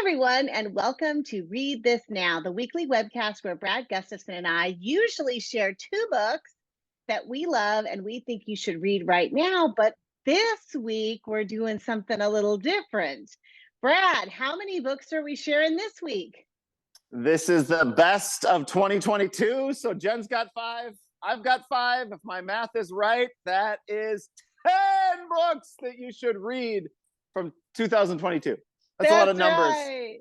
everyone, and welcome to Read This Now, the weekly webcast where Brad, Gustafson, and I usually share two books that we love and we think you should read right now. But this week, we're doing something a little different. Brad, how many books are we sharing this week? This is the best of 2022. So Jen's got 5. I've got 5. If my math is right, that is 10 books that you should read from 2022. That's a lot of numbers. Right.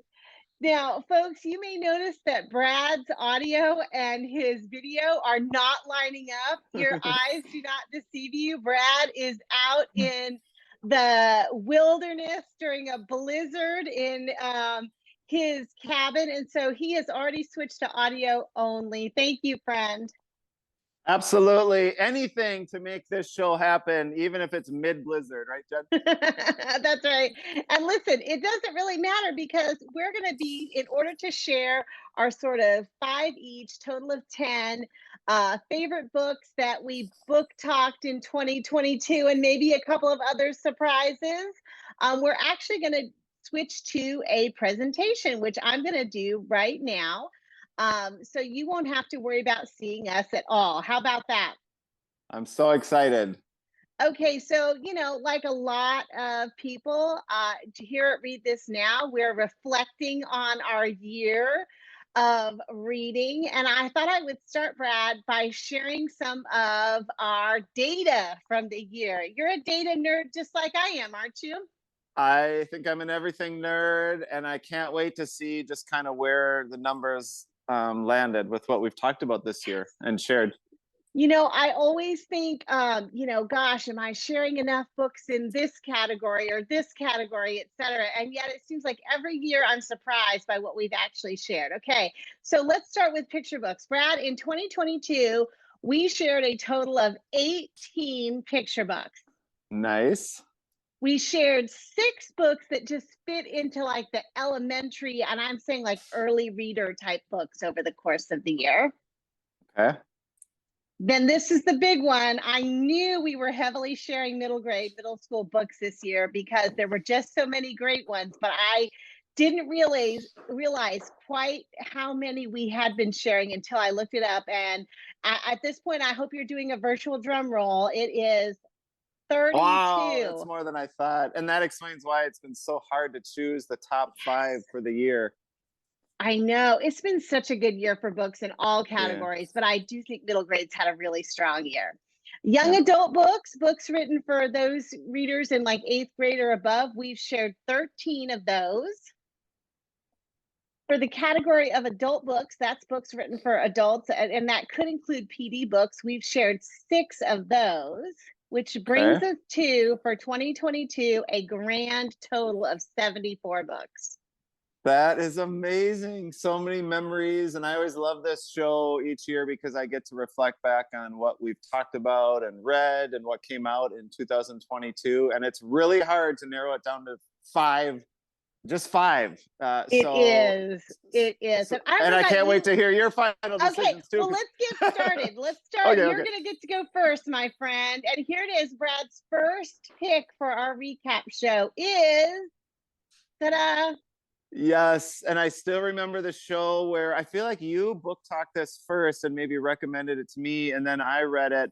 Now, folks, you may notice that Brad's audio and his video are not lining up. Your eyes do not deceive you. Brad is out in the wilderness during a blizzard in his cabin. And so he has already switched to audio only. Thank you, friend. Absolutely. Anything to make this show happen, even if it's mid-blizzard, right, Jen? That's right. And listen, it doesn't really matter because we're going to be, in order to share our sort of 5 each, total of 10 favorite books that we book talked in 2022 and maybe a couple of other surprises, we're actually going to switch to a presentation, which I'm going to do right now. So you won't have to worry about seeing us at all. How about that? I'm so excited. Okay, so, like a lot of people here at Read This Now, we're reflecting on our year of reading. And I thought I would start, Brad, by sharing some of our data from the year. You're a data nerd just like I am, aren't you? I think I'm an everything nerd, and I can't wait to see just kind of where the numbers landed with what we've talked about this year and shared. I always think, gosh, am I sharing enough books in this category or this category, et cetera? And yet it seems like every year I'm surprised by what we've actually shared. Okay, so let's start with picture books. Brad, in 2022, we shared a total of 18 picture books. Nice. We shared 6 books that just fit into like the elementary, and I'm saying like early reader type books over the course of the year. Okay. Then this is the big one. I knew we were heavily sharing middle school books this year because there were just so many great ones, but I didn't realize quite how many we had been sharing until I looked it up. And at this point, I hope you're doing a virtual drum roll. It is 32. Wow, that's more than I thought. And that explains why it's been so hard to choose the top 5 for the year. I know. It's been such a good year for books in all categories, but I do think middle grades had a really strong year. Young adult books written for those readers in like 8th grade or above, we've shared 13 of those. For the category of adult books, that's books written for adults, and that could include PD books. We've shared 6 of those, which brings us to, for 2022, a grand total of 74 books. That is amazing. So many memories. And I always love this show each year because I get to reflect back on what we've talked about and read and what came out in 2022. And it's really hard to narrow it down to 5. Just 5. It is. And I can't wait to hear your final decisions too. Well, let's get started. Let's start. You're going to get to go first, my friend. And here it is. Brad's first pick for our recap show is, ta-da! Yes, and I still remember the show where I feel like you book talked this first and maybe recommended it to me, and then I read it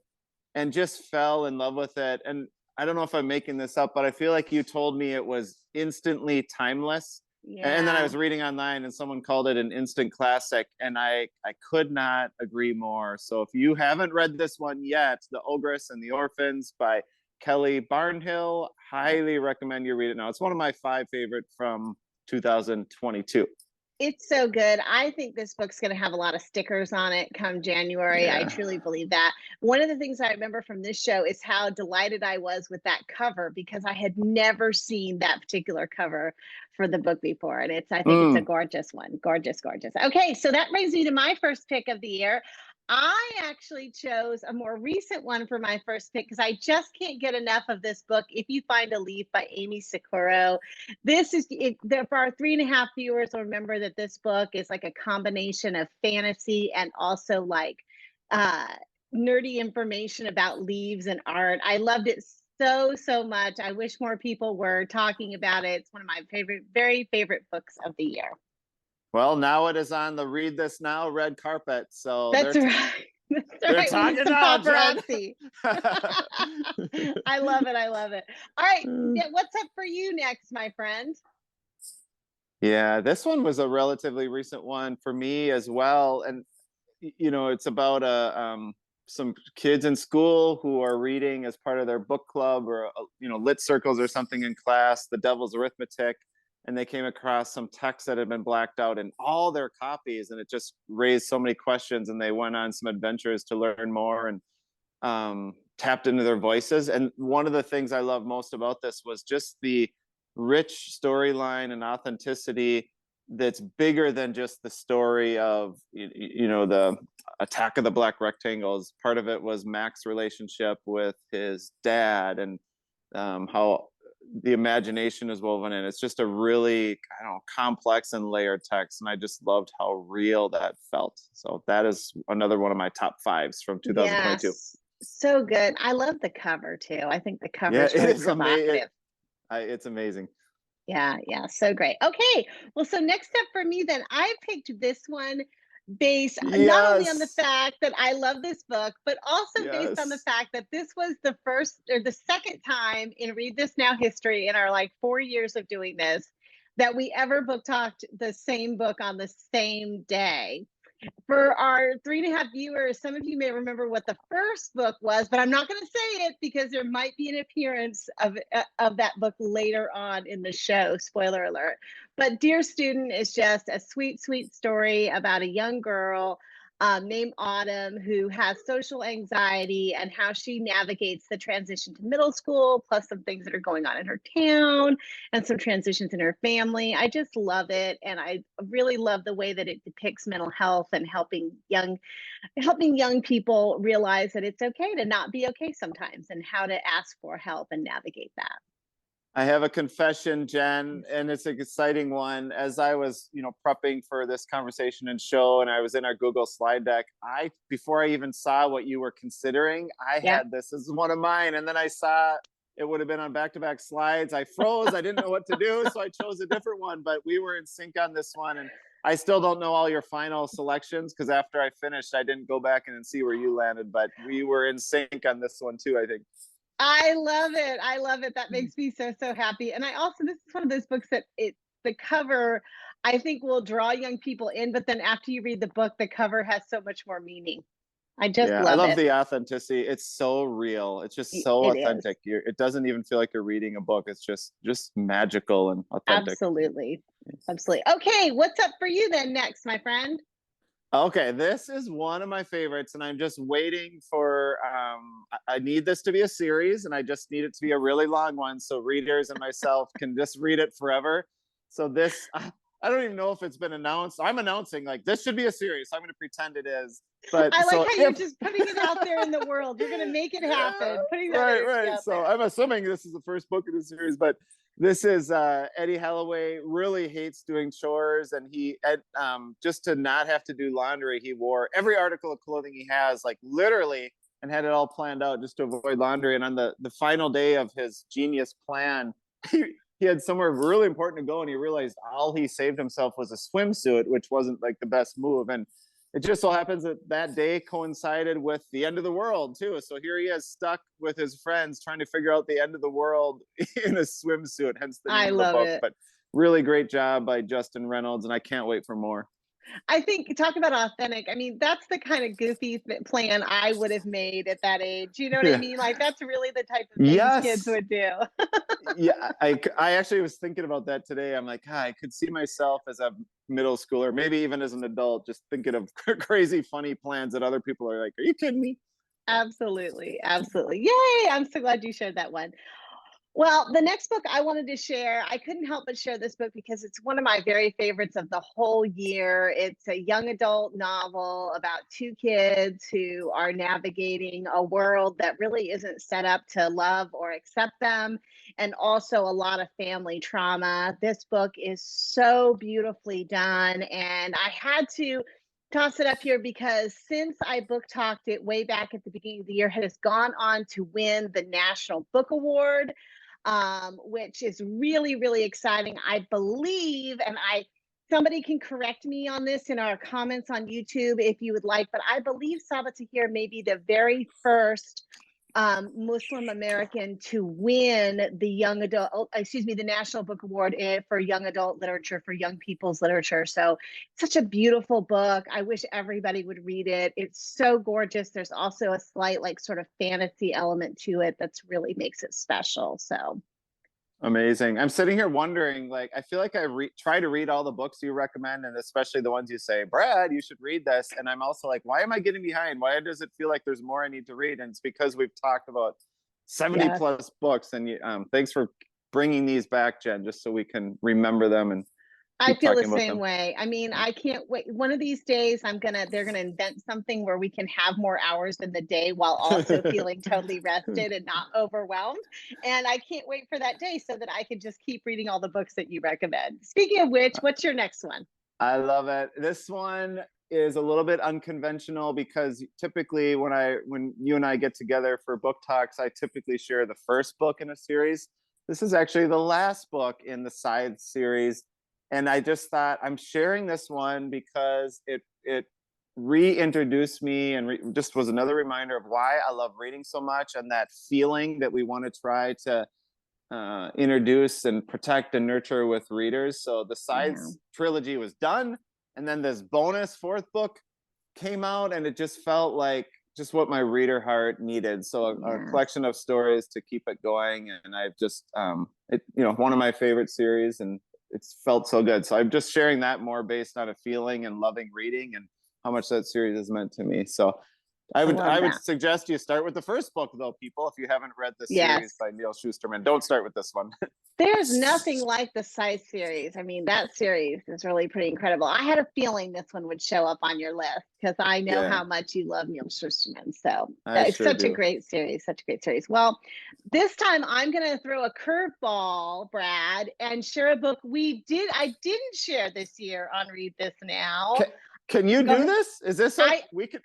and just fell in love with it. And I don't know if I'm making this up, but I feel like you told me it was instantly timeless. Yeah. And then I was reading online and someone called it an instant classic, and I could not agree more. So if you haven't read this one yet, The Ogress and the Orphans by Kelly Barnhill, highly recommend you read it now. It's one of my 5 favorite from 2022. It's so good. I think this book's going to have a lot of stickers on it come January. Yeah. I truly believe that. One of the things I remember from this show is how delighted I was with that cover because I had never seen that particular cover for the book before. And I think it's a gorgeous one. Gorgeous, gorgeous. Okay, so that brings me to my first pick of the year. I actually chose a more recent one for my first pick because I just can't get enough of this book, If You Find a Leaf by Amy Sakura. This is, for our 3.5 viewers, will remember that this book is like a combination of fantasy and also like nerdy information about leaves and art. I loved it so much. I wish more people were talking about it. It's one of my very favorite books of the year. Well, now it is on the read this now red carpet. So That's right. That's they're right. We need talking some now, Jen. paparazzi. I love it. I love it. All right. Yeah, what's up for you next, my friend? Yeah, this one was a relatively recent one for me as well. And it's about some kids in school who are reading as part of their book club or lit circles or something in class, The Devil's Arithmetic, and they came across some text that had been blacked out in all their copies, and it just raised so many questions, and they went on some adventures to learn more and tapped into their voices. And one of the things I love most about this was just the rich storyline and authenticity that's bigger than just the story of the attack of the black rectangles. Part of it was Mac's relationship with his dad, and how the imagination is woven in. It's just a really complex and layered text, and I just loved how real that felt. So that is another one of my top fives from 2022. Yes, so good. I love the cover too. I think the cover Yeah, is it really is amazing. provocative. It's amazing. Yeah, so great. Okay, well, so next up for me then, I picked this one based not only on the Yes. fact that I love this book, but also based on the Yes. fact that this was the first or the second time in Read This Now history in our 4 years of doing this that we ever book talked the same book on the same day. For our 3.5 viewers, some of you may remember what the first book was, but I'm not going to say it because there might be an appearance of that book later on in the show. Spoiler alert. But Dear Student is just a sweet story about a young girl named Autumn who has social anxiety and how she navigates the transition to middle school, plus some things that are going on in her town and some transitions in her family. I just love it, and I really love the way that it depicts mental health and helping young people realize that it's okay to not be okay sometimes, and how to ask for help and navigate that. I have a confession, Jen, and it's an exciting one. As I was, prepping for this conversation and show, and I was in our Google slide deck, before I even saw what you were considering, I Yeah. had this as one of mine, and then I saw it would have been on back-to-back slides. I froze. I didn't know what to do, so I chose a different one. But we were in sync on this one, and I still don't know all your final selections because after I finished, I didn't go back and see where you landed. But we were in sync on this one too, I think. I love it. I love it. That makes me so happy. And this is one of those books that the cover, I think, will draw young people in, but then after you read the book, the cover has so much more meaning. I just Yeah, I love love it. the authenticity. It's so real. It's just so It is. authentic. It doesn't even feel like you're reading a book. It's just magical and authentic. Absolutely. Okay, what's up for you then next, my friend? Okay, this is one of my favorites, and I'm just waiting for. I need this to be a series, and I just need it to be a really long one, so readers and myself can just read it forever. So this, I don't even know if it's been announced. I'm announcing this should be a series. So I'm going to pretend it is. But I like how you're just putting it out there in the world. You're going to make it happen. Putting that right. Out So there. I'm assuming this is the first book in the series, but this is Eddie Holloway really hates doing chores, and just to not have to do laundry, he wore every article of clothing he has, literally, and had it all planned out just to avoid laundry. And on the final day of his genius plan, he had somewhere really important to go, and he realized all he saved himself was a swimsuit, which wasn't the best move. And it just so happens that day coincided with the end of the world too. So here he is stuck with his friends trying to figure out the end of the world in a swimsuit, hence the name of the book. It. But really great job by Justin Reynolds, and I can't wait for more. I think, talk about authentic. I mean, that's the kind of goofy plan I would have made at that age. You know what I mean? That's really the type of things kids would do. Yeah, I actually was thinking about that today. I'm like, I could see myself as a middle schooler, maybe even as an adult, just thinking of crazy, funny plans that other people are like, are you kidding me? Absolutely. Yay! I'm so glad you shared that one. Well, the next book I wanted to share, I couldn't help but share this book because it's one of my very favorites of the whole year. It's a young adult novel about two kids who are navigating a world that really isn't set up to love or accept them, and also a lot of family trauma. This book is so beautifully done, and I had to toss it up here because since I book talked it way back at the beginning of the year, it has gone on to win the National Book Award, which is really, really exciting. I believe, and somebody can correct me on this in our comments on YouTube if you would like, but I believe Sabaa Tahir may be the very first Muslim American to win the National Book Award for young adult literature, for young people's literature. So such a beautiful book. I wish everybody would read it. It's so gorgeous. There's also a slight like sort of fantasy element to it that's really makes it special. So amazing. I'm sitting here wondering, like, I feel like I try to read all the books you recommend, and especially the ones you say, Brad, you should read this. And I'm also like, why am I getting behind? Why does it feel like there's more I need to read? And it's because we've talked about 70 plus books. And thanks for bringing these back, Jen, just so we can remember them and I feel the same way. I mean, I can't wait. One of these days, they're gonna invent something where we can have more hours in the day while also feeling totally rested and not overwhelmed. And I can't wait for that day so that I can just keep reading all the books that you recommend. Speaking of which, what's your next one? I love it. This one is a little bit unconventional because typically when you and I get together for book talks, I typically share the first book in a series. This is actually the last book in the side series. And I just thought I'm sharing this one because it reintroduced me and just was another reminder of why I love reading so much, and that feeling that we want to try to introduce and protect and nurture with readers. So the Sides trilogy was done, and then this bonus fourth book came out, and it just felt like just what my reader heart needed. So a collection of stories to keep it going, and I've just one of my favorite series, and it's felt so good. So I'm just sharing that more based on a feeling and loving reading and how much that series has meant to me. So I would suggest you start with the first book, though, people, if you haven't read the series by Neil Shusterman. Don't start with this one. There's nothing like the Size series. I mean, that series is really pretty incredible. I had a feeling this one would show up on your list because I know how much you love Neil Shusterman. So it's such a great series, such a great series. Well, this time I'm going to throw a curveball, Brad, and share a book I didn't share this year on Read This Now. Can you do this? Is this we could?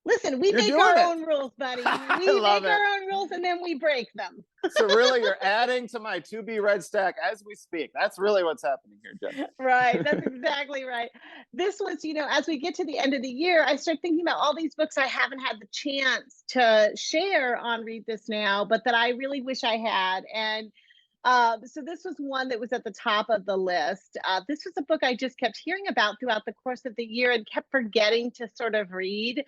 Listen, we make our own rules, buddy. We make our own rules and then we break them. So really, you're adding to my to-be read stack as we speak. That's really what's happening here, Jen. Right. That's exactly right. This was, as we get to the end of the year, I start thinking about all these books I haven't had the chance to share on Read This Now, but that I really wish I had. And so this was one that was at the top of the list. This was a book I just kept hearing about throughout the course of the year and kept forgetting to sort of read.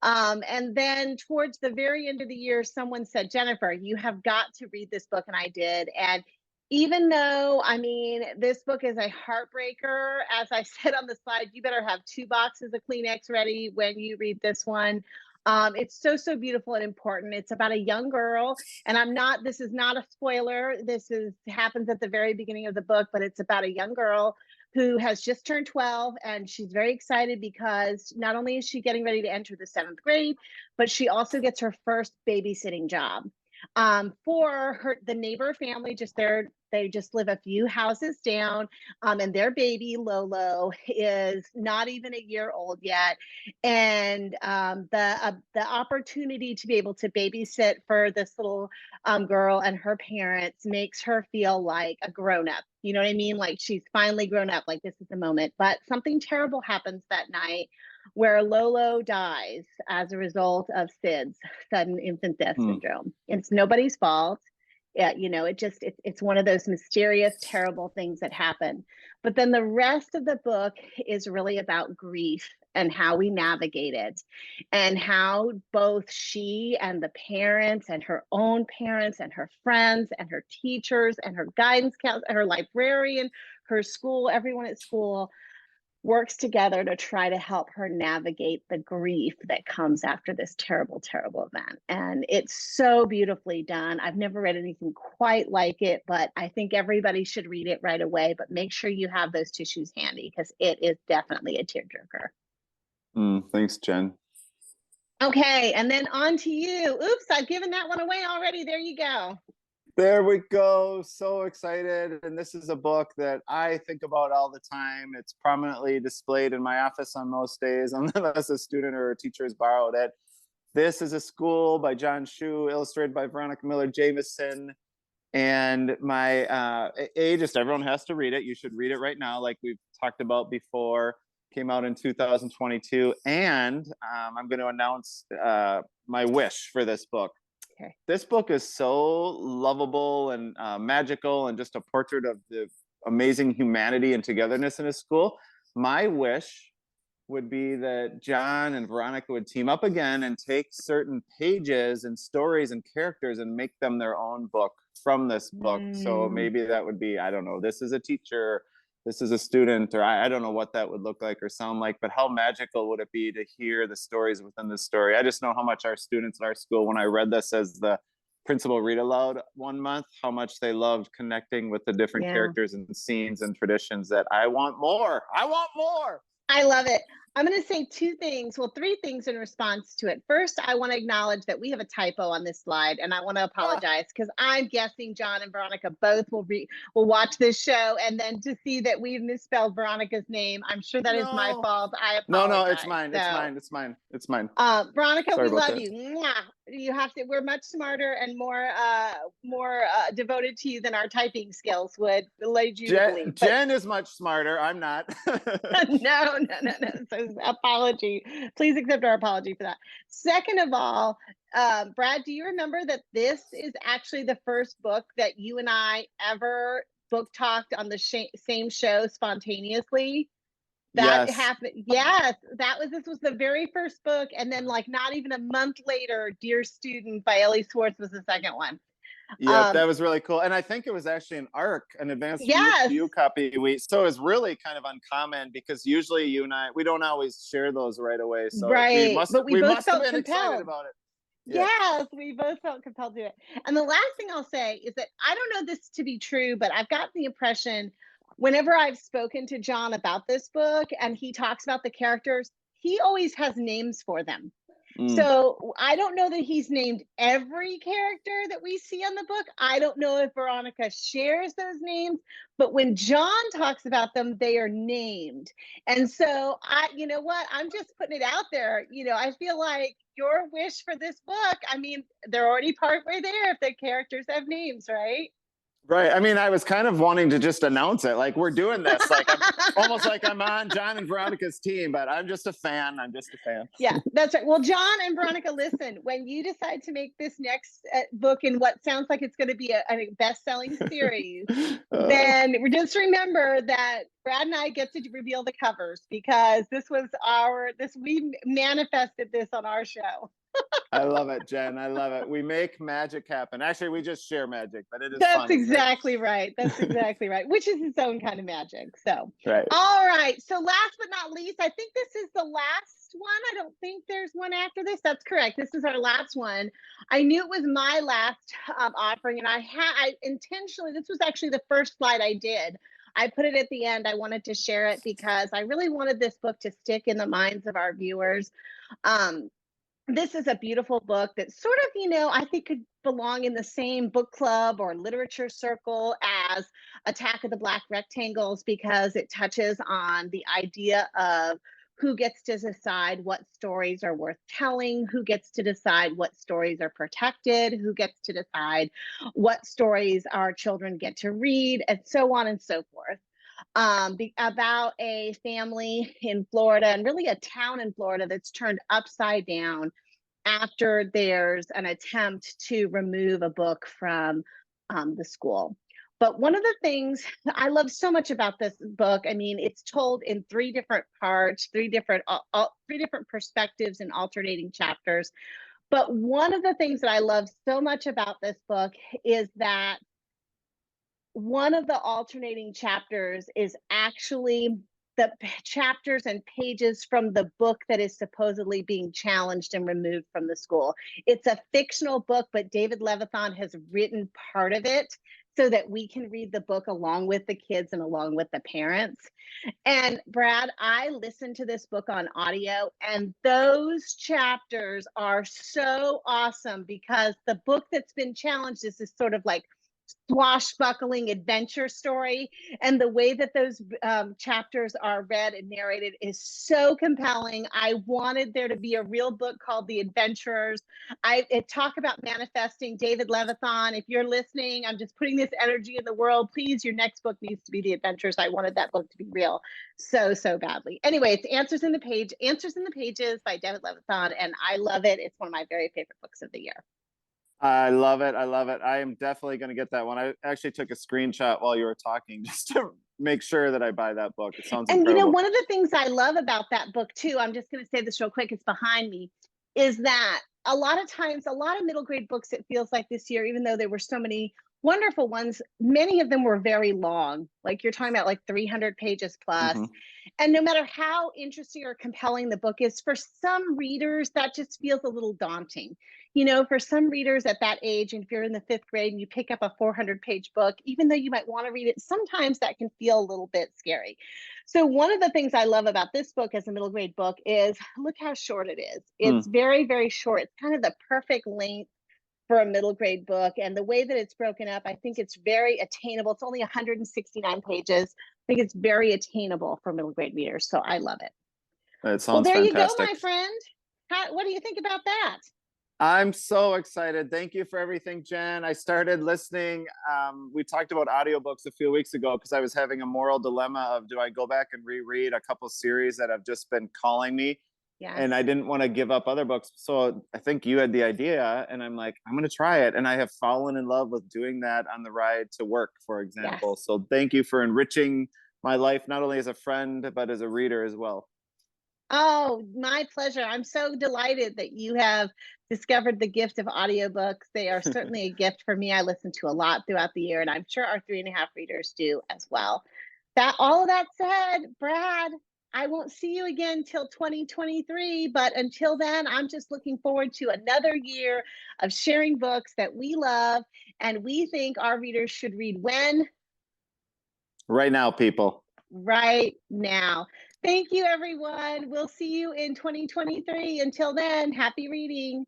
And then towards the very end of the year, someone said, Jennifer, you have got to read this book. And I did. And even though, I mean, this book is a heartbreaker, as I said on the slide, you better have 2 boxes of Kleenex ready when you read this one. It's so beautiful and important. It's about a young girl, and this is not a spoiler. Happens at the very beginning of the book, but it's about a young girl who has just turned 12, and she's very excited because not only is she getting ready to enter the 7th grade, but she also gets her first babysitting job. For the neighbor family, they just live a few houses down, and their baby Lolo is not even a year old yet, and the opportunity to be able to babysit for this little girl and her parents makes her feel like a grown-up. You know what I mean? Like she's finally grown up, like this is the moment. But something terrible happens that night where Lolo dies as a result of SIDS, sudden infant death syndrome. It's nobody's fault. It's one of those mysterious, terrible things that happen. But then the rest of the book is really about grief and how we navigate it, and how both she and the parents and her own parents and her friends and her teachers and her guidance counselor, her librarian, her school, everyone at school works together to try to help her navigate the grief that comes after this terrible, terrible event. And it's so beautifully done. I've never read anything quite like it, but I think everybody should read it right away. But make sure you have those tissues handy because it is definitely a tearjerker. Thanks, Jen. Okay, and then on to you. Oops, I've given that one away already. There you go. There we go. So excited. And this is a book that I think about all the time. It's prominently displayed in my office on most days, unless a student or a teacher has borrowed it. This is a School by John Shu, illustrated by Veronica Miller Jameson. And my just everyone has to read it. You should read it right now, like we've talked about before. Came out in 2022. And I'm going to announce my wish for this book. Okay. This book is so lovable and magical, and just a portrait of the amazing humanity and togetherness in a school. My wish would be that John and Veronica would team up again and take certain pages and stories and characters and make them their own book from this book. So maybe that would be, I don't know, this is a teacher, this is a student, or I don't know what that would look like or sound like, but how magical would it be to hear the stories within the story? I just know how much our students at our school, when I read this as the principal read aloud one month, how much they loved connecting with the different characters and scenes and traditions, that I want more. I want more. I love it. I'm going to say two things, well, three things in response to it. First, I want to acknowledge that we have a typo on this slide, and I want to apologize because I'm guessing John and Veronica both will watch this show, and then to see that we've misspelled Veronica's name, I'm sure that is my fault. I apologize. No, it's mine. It's mine. Veronica, Sorry we love that. you. Mwah. You have to. We're much smarter and more devoted to you than our typing skills would lead you to believe. But Jen is much smarter. I'm not. no. So apology. Please accept our apology for that. Second of all, Brad, do you remember that this is actually the first book that you and I ever book talked on the same show spontaneously? That happened. Yes, this was the very first book, and then like not even a month later, Dear Student by Ellie Swartz was the second one. Yeah, that was really cool. And I think it was actually an ARC, an advanced view copy. So it was really kind of uncommon, because usually you and I, we don't always share those right away. So right, we both felt have been compelled. excited about it. Yes, we both felt compelled to do it. And the last thing I'll say is that I don't know this to be true, but I've got the impression whenever I've spoken to John about this book and he talks about the characters, he always has names for them. So I don't know that he's named every character that we see on the book. I don't know if Veronica shares those names, but when John talks about them, they are named. And so you know what, I'm just putting it out there. You know, I feel like your wish for this book, I mean, they're already partway there if the characters have names, right? Right. I mean, I was kind of wanting to just announce it. Like, we're doing this. Like, I'm almost like I'm on John and Veronica's team, but I'm just a fan. Yeah, that's right. Well, John and Veronica, listen, when you decide to make this next book in what sounds like it's going to be a best-selling series, then just remember that Brad and I get to reveal the covers, because we manifested this on our show. I love it, Jen. I love it. We make magic happen. Actually, we just share magic, but it is That's fun, exactly right. That's exactly right. Which is its own kind of magic. So, right. All right. So last but not least, I think this is the last one. I don't think there's one after this. That's correct. This is our last one. I knew it was my last offering, and I intentionally, this was actually the first slide I did. I put it at the end. I wanted to share it because I really wanted this book to stick in the minds of our viewers. This is a beautiful book that sort of, you know, I think could belong in the same book club or literature circle as Attack of the Black Rectangles, because it touches on the idea of who gets to decide what stories are worth telling, who gets to decide what stories are protected, who gets to decide what stories our children get to read, and so on and so forth. About a family in Florida, and really a town in Florida, that's turned upside down after there's an attempt to remove a book from the school. But one of the things I love so much about this book, I mean, it's told in three different parts, three different perspectives and alternating chapters. But one of the things that I love so much about this book is that one of the alternating chapters is actually the chapters and pages from the book that is supposedly being challenged and removed from the school. It's a fictional book, but David Levithan has written part of it so that we can read the book along with the kids and along with the parents. And Brad, I listened to this book on audio, and those chapters are so awesome, because the book that's been challenged is this sort of like swashbuckling adventure story. And the way that those chapters are read and narrated is so compelling. I wanted there to be a real book called The Adventurers. It talk about manifesting. David Levithan, if you're listening, I'm just putting this energy in the world. Please, your next book needs to be The Adventures. I wanted that book to be real so badly. Anyway, it's Answers in the Pages by David Levithan, and I love it. It's one of my very favorite books of the year. I love it. I love it. I am definitely going to get that one. I actually took a screenshot while you were talking just to make sure that I buy that book. It sounds incredible. And you know, one of the things I love about that book too, I'm just going to say this real quick, it's behind me, is that a lot of times, a lot of middle grade books, it feels like this year, even though there were so many wonderful ones, many of them were very long. Like you're talking about like 300 pages plus. Mm-hmm. And no matter how interesting or compelling the book is, for some readers, that just feels a little daunting. You know, for some readers at that age, and if you're in the 5th grade and you pick up a 400-page book, even though you might want to read it, sometimes that can feel a little bit scary. So one of the things I love about this book as a middle grade book is look how short it is. It's very, very short. It's kind of the perfect length for a middle grade book. And the way that it's broken up, I think it's very attainable. It's only 169 pages. I think it's very attainable for middle grade readers. So I love it. It sounds there fantastic. You go, my friend. What do you think about that? I'm so excited. Thank you for everything, Jen. I started listening. We talked about audiobooks a few weeks ago because I was having a moral dilemma of, do I go back and reread a couple series that have just been calling me? Yes. And I didn't want to give up other books. So I think you had the idea, and I'm like, I'm going to try it. And I have fallen in love with doing that on the ride to work, for example. Yes. So thank you for enriching my life, not only as a friend, but as a reader as well. Oh, my pleasure. I'm so delighted that you have discovered the gift of audiobooks. They are certainly a gift for me. I listen to a lot throughout the year, and I'm sure our 3.5 readers do as well. All of that said, Brad, I won't see you again till 2023, but until then, I'm just looking forward to another year of sharing books that we love and we think our readers should read when? Right now, people. Right now. Thank you, everyone. We'll see you in 2023. Until then, happy reading.